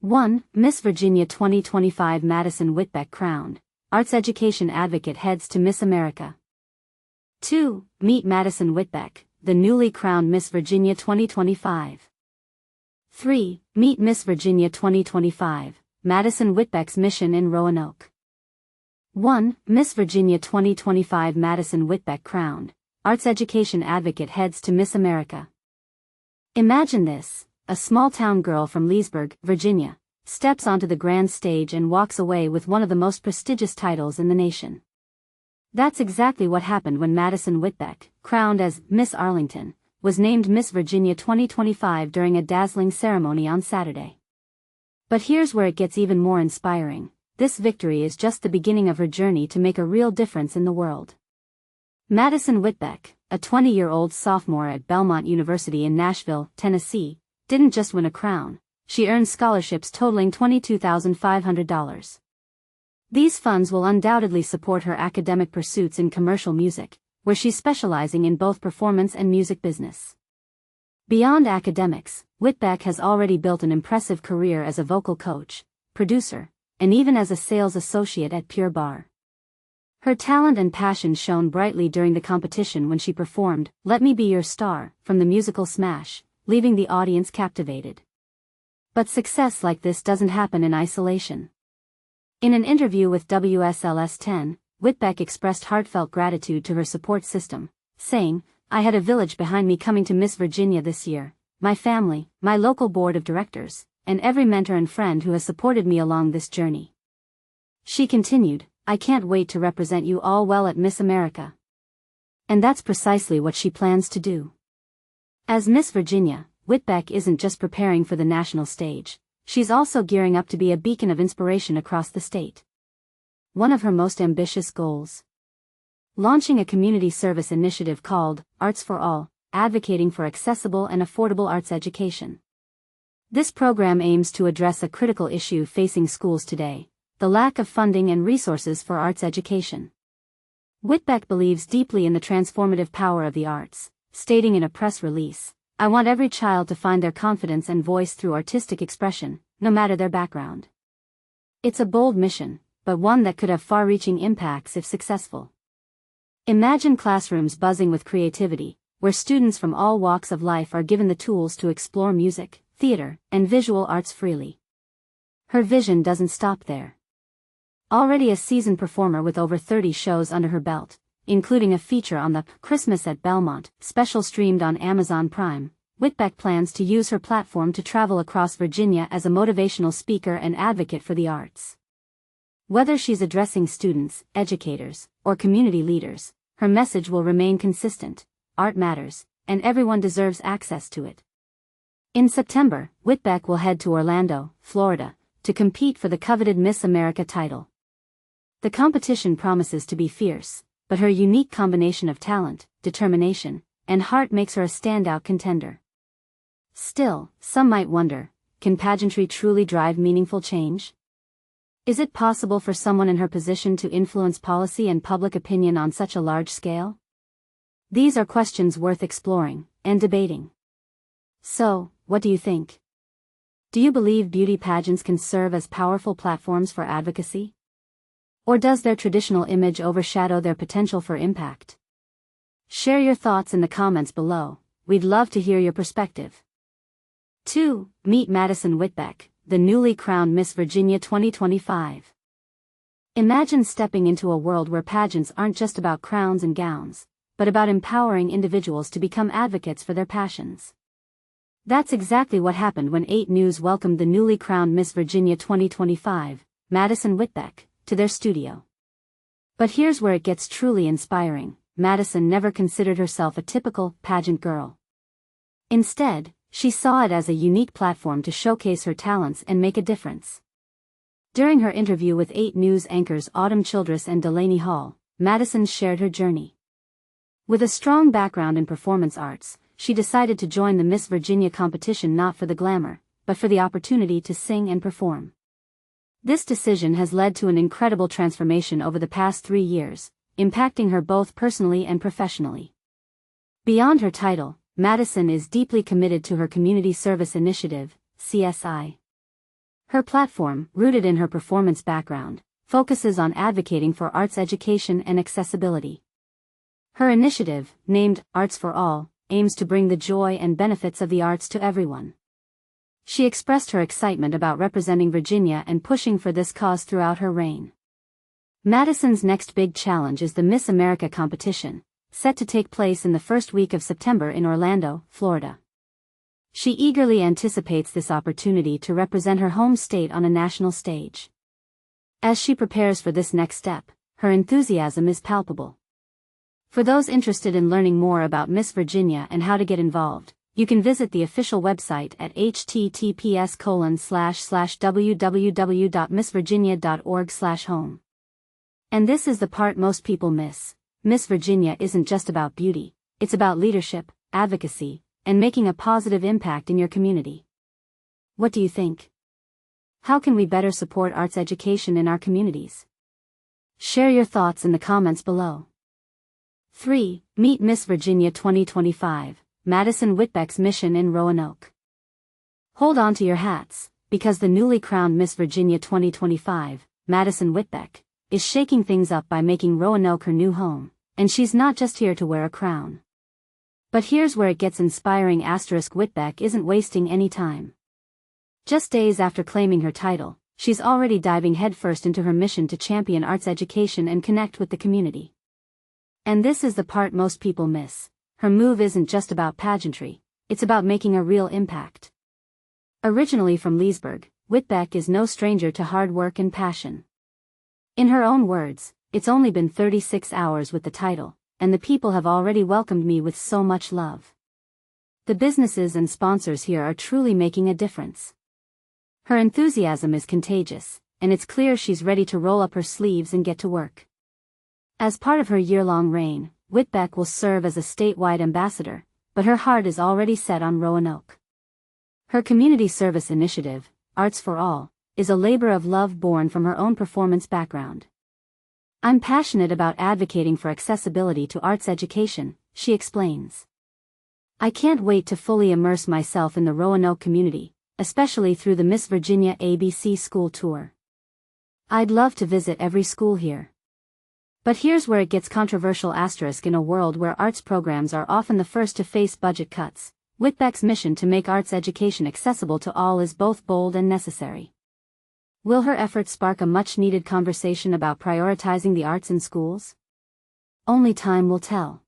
1. Miss Virginia 2025 Madison Whitbeck crowned. Arts education advocate heads to Miss America. 2. Meet Madison Whitbeck, the newly crowned Miss Virginia 2025. 3. Meet Miss Virginia 2025, Madison Whitbeck's mission in Roanoke. 1. Miss Virginia 2025 Madison Whitbeck crowned. Arts education advocate heads to Miss America. Imagine this: a small-town girl from Leesburg, Virginia, steps onto the grand stage and walks away with one of the most prestigious titles in the nation. That's exactly what happened when Madison Whitbeck, crowned as Miss Arlington, was named Miss Virginia 2025 during a dazzling ceremony on Saturday. But here's where it gets even more inspiring. This victory is just the beginning of her journey to make a real difference in the world. Madison Whitbeck, a 20-year-old sophomore at Belmont University in Nashville, Tennessee, didn't just win a crown, she earned scholarships totaling $22,500. These funds will undoubtedly support her academic pursuits in commercial music, where she's specializing in both performance and music business. Beyond academics, Whitbeck has already built an impressive career as a vocal coach, producer, and even as a sales associate at Pure Barre. Her talent and passion shone brightly during the competition when she performed "Let Me Be Your Star" from the musical Smash, leaving the audience captivated. But success like this doesn't happen in isolation. In an interview with WSLS 10, Whitbeck expressed heartfelt gratitude to her support system, saying, "I had a village behind me coming to Miss Virginia this year, my family, my local board of directors, and every mentor and friend who has supported me along this journey." She continued, "I can't wait to represent you all well at Miss America." And that's precisely what she plans to do. As Miss Virginia, Whitbeck isn't just preparing for the national stage, she's also gearing up to be a beacon of inspiration across the state. One of her most ambitious goals: launching a community service initiative called Arts for All, advocating for accessible and affordable arts education. This program aims to address a critical issue facing schools today: the lack of funding and resources for arts education. Whitbeck believes deeply in the transformative power of the arts, stating in a press release, "I want every child to find their confidence and voice through artistic expression, no matter their background." It's a bold mission, but one that could have far-reaching impacts if successful. Imagine classrooms buzzing with creativity, where students from all walks of life are given the tools to explore music, theater, and visual arts freely. Her vision doesn't stop there. Already a seasoned performer with over 30 shows under her belt, including a feature on the Christmas at Belmont special streamed on Amazon Prime, Whitbeck plans to use her platform to travel across Virginia as a motivational speaker and advocate for the arts. Whether she's addressing students, educators, or community leaders, her message will remain consistent: art matters, and everyone deserves access to it. In September, Whitbeck will head to Orlando, Florida, to compete for the coveted Miss America title. The competition promises to be fierce, but her unique combination of talent, determination, and heart makes her a standout contender. Still, some might wonder, can pageantry truly drive meaningful change? Is it possible for someone in her position to influence policy and public opinion on such a large scale? These are questions worth exploring and debating. So, what do you think? Do you believe beauty pageants can serve as powerful platforms for advocacy? Or does their traditional image overshadow their potential for impact? Share your thoughts in the comments below. We'd love to hear your perspective. 2. Meet Madison Whitbeck, the newly crowned Miss Virginia 2025. Imagine stepping into a world where pageants aren't just about crowns and gowns, but about empowering individuals to become advocates for their passions. That's exactly what happened when 8 News welcomed the newly crowned Miss Virginia 2025, Madison Whitbeck, to their studio. But here's where it gets truly inspiring: Madison never considered herself a typical pageant girl. Instead, she saw it as a unique platform to showcase her talents and make a difference. During her interview with 8 News anchors Autumn Childress and Delaney Hall, Madison shared her journey. With a strong background in performance arts, she decided to join the Miss Virginia competition not for the glamour, but for the opportunity to sing and perform. This decision has led to an incredible transformation over the past 3 years, impacting her both personally and professionally. Beyond her title, Madison is deeply committed to her community service initiative, CSI. Her platform, rooted in her performance background, focuses on advocating for arts education and accessibility. Her initiative, named Arts for All, aims to bring the joy and benefits of the arts to everyone. She expressed her excitement about representing Virginia and pushing for this cause throughout her reign. Madison's next big challenge is the Miss America competition, set to take place in the first week of September in Orlando, Florida. She eagerly anticipates this opportunity to represent her home state on a national stage. As she prepares for this next step, her enthusiasm is palpable. For those interested in learning more about Miss Virginia and how to get involved, you can visit the official website at https://www.missvirginia.org/home. And this is the part most people miss. Miss Virginia isn't just about beauty, it's about leadership, advocacy, and making a positive impact in your community. What do you think? How can we better support arts education in our communities? Share your thoughts in the comments below. 3. Meet Miss Virginia 2025, Madison Whitbeck's mission in Roanoke. Hold on to your hats, because the newly crowned Miss Virginia 2025, Madison Whitbeck, is shaking things up by making Roanoke her new home, and she's not just here to wear a crown. But here's where it gets inspiring. Whitbeck isn't wasting any time. Just days after claiming her title, she's already diving headfirst into her mission to champion arts education and connect with the community. And this is the part most people miss. Her move isn't just about pageantry, it's about making a real impact. Originally from Leesburg, Whitbeck is no stranger to hard work and passion. In her own words, "It's only been 36 hours with the title, and the people have already welcomed me with so much love." The businesses and sponsors here are truly making a difference. Her enthusiasm is contagious, and it's clear she's ready to roll up her sleeves and get to work. As part of her year-long reign, Whitbeck will serve as a statewide ambassador, but her heart is already set on Roanoke. Her community service initiative, Arts for All, is a labor of love born from her own performance background. "I'm passionate about advocating for accessibility to arts education," she explains. "I can't wait to fully immerse myself in the Roanoke community, especially through the Miss Virginia ABC school tour. I'd love to visit every school here." But here's where it gets controversial. In a world where arts programs are often the first to face budget cuts, Whitbeck's mission to make arts education accessible to all is both bold and necessary. Will her efforts spark a much-needed conversation about prioritizing the arts in schools? Only time will tell.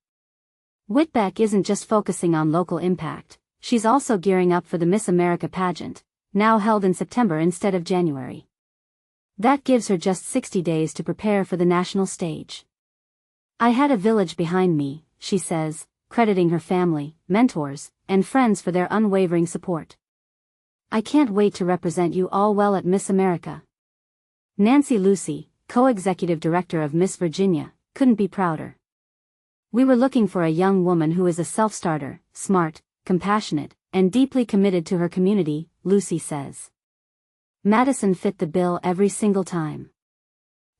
Whitbeck isn't just focusing on local impact, she's also gearing up for the Miss America pageant, now held in September instead of January. That gives her just 60 days to prepare for the national stage. "I had a village behind me," she says, crediting her family, mentors, and friends for their unwavering support. "I can't wait to represent you all well at Miss America." Nancy Lucy, co-executive director of Miss Virginia, couldn't be prouder. "We were looking for a young woman who is a self-starter, smart, compassionate, and deeply committed to her community," Lucy says. Madison fit the bill every single time.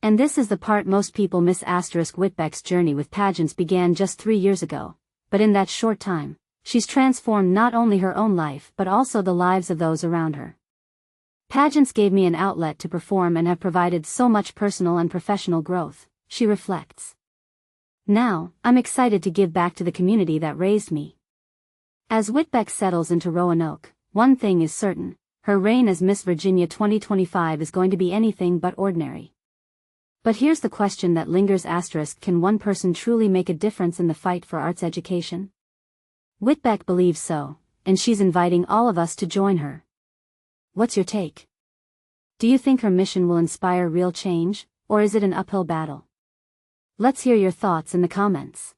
And this is the part most people miss. Whitbeck's journey with pageants began just 3 years ago, but in that short time, she's transformed not only her own life but also the lives of those around her. "Pageants gave me an outlet to perform and have provided so much personal and professional growth," she reflects. "Now, I'm excited to give back to the community that raised me." As Whitbeck settles into Roanoke, one thing is certain: her reign as Miss Virginia 2025 is going to be anything but ordinary. But here's the question that lingers: can one person truly make a difference in the fight for arts education? Whitbeck believes so, and she's inviting all of us to join her. What's your take? Do you think her mission will inspire real change, or is it an uphill battle? Let's hear your thoughts in the comments.